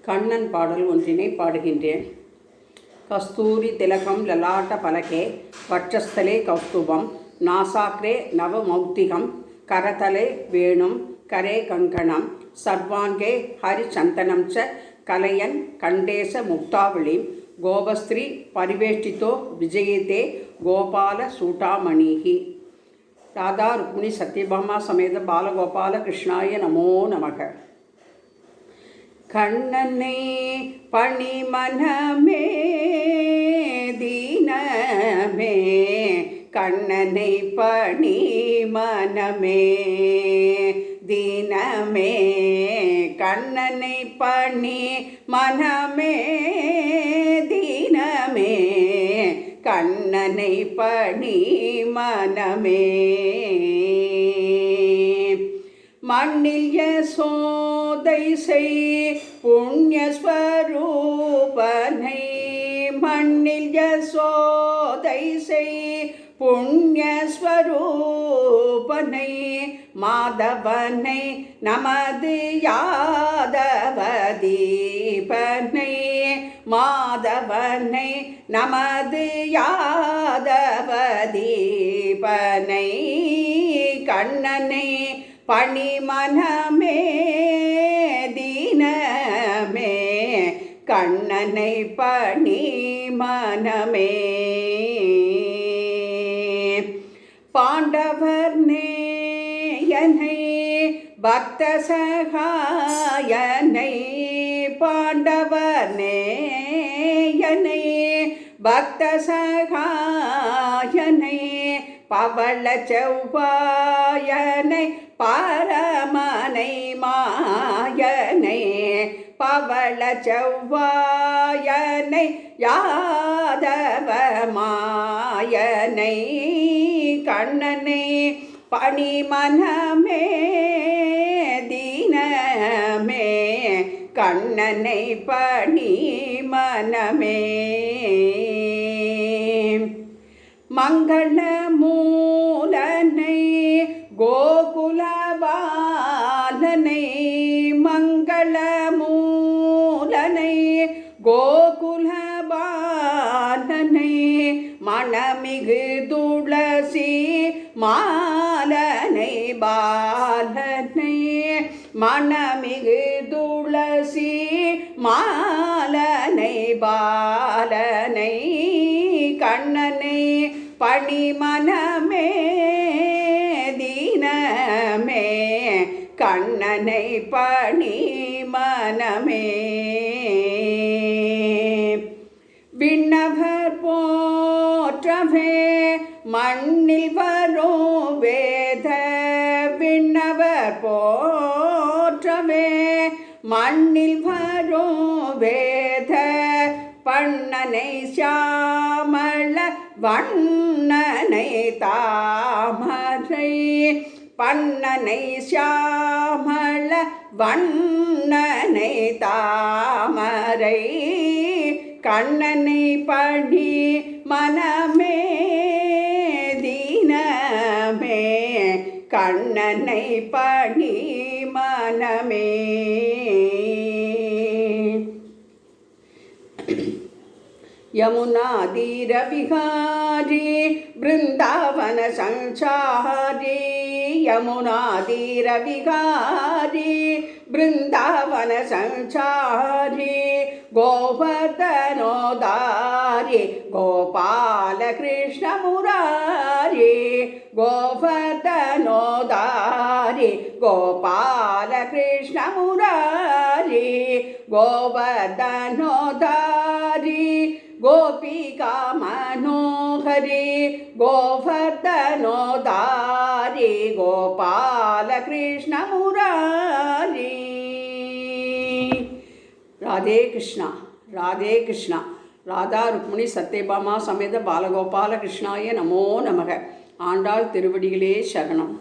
கண்ணன் பாடல் ஒன்றினை பாடுகின்றேன். கஸ்தூரி திலகம் லலாட்ட பலகே வட்சஸ்தலே கௌஸ்துபம் நாசாக்ரே நவமௌக்திகம் கரதலே வேணும் கரே கங்கணம் சர்வாங்கே ஹரிச்சந்தனம் ச கலையன் கண்டேச முக்தாவளிம் கோபஸ்திரீ பரிவேஷ்டிதோ விஜயதே கோபால சூட்டாமணிஹி. ராதா ருக்மிணி சத்யபாமா சமேத பாலகோபால கிருஷ்ணாய நமோ நமக. கண்ணனை பணிமனமே தீனமே கண்ணனை பணிமனமே தீனமே கண்ணனை பணி மனமே தீனமே கண்ணனை பணி மனமே. மண்ணில் யசோதை செய் புண்ணியஸ்வரூபனை மண்ணில் யசோதை செய் புண்ணியஸ்வரூபனை மாதவனை நமது யாதவதீபனை மாதவனை நமது யாதவதீபனை கண்ணனை பணிமனமே தீனமே கண்ணனை பணிமனமே. பாண்டவர் நேயனை பக்த சகாயனை பாண்டவர் நேயனை பக்த சகாயனை பவள செவ்வாயனை பரமனை மாயனை பவள செவ்வாயனை யாதவ மாயனை கண்ணனை பணிமனமே தீனமே கண்ணனை பணிமனமே. மங்கள மூலனை கோகுலபாலனை மங்கள மூலனை கோகுலபாலனை மணமிகு துளசி மாலனை பாலனை மணமிகு துளசி மாலனை பாலனை கண்ணனை பணிமனமே தீனமே கண்ணனை பணிமனமே. விண்ணவர் போற்றவே மண்ணில் வரும் வேத விண்ணவர் போற்றவே மண்ணில் வரும் வேத பண்ணனை சியாமள வண்ணனை தாமரை பண்ணனை சியாமள வண்ணனை தாமரை கண்ணனை பணி மனமே தீனமே கண்ணனை பணி மனமே. यमुनादीर विहारी वृंदावन संचारी यमुनादीर विहारी वृंदावन संचारी गोवर्धनोदारी गोपाल कृष्ण मुरारी गोवर्धनोदारी गोपाल कृष्ण मुरारी गोवर्धनोदारी गोपिका मनोहरी गोवर्धनोदारी गोपाल कृष्ण मुरारी. राधे कृष्णा राधे कृष्णा. राधा रुक्मिणी सत्यभामा समेत बालगोपाल कृष्णाय नमो नमः. ஆண்டாள் திருவடிகளே சரணம்.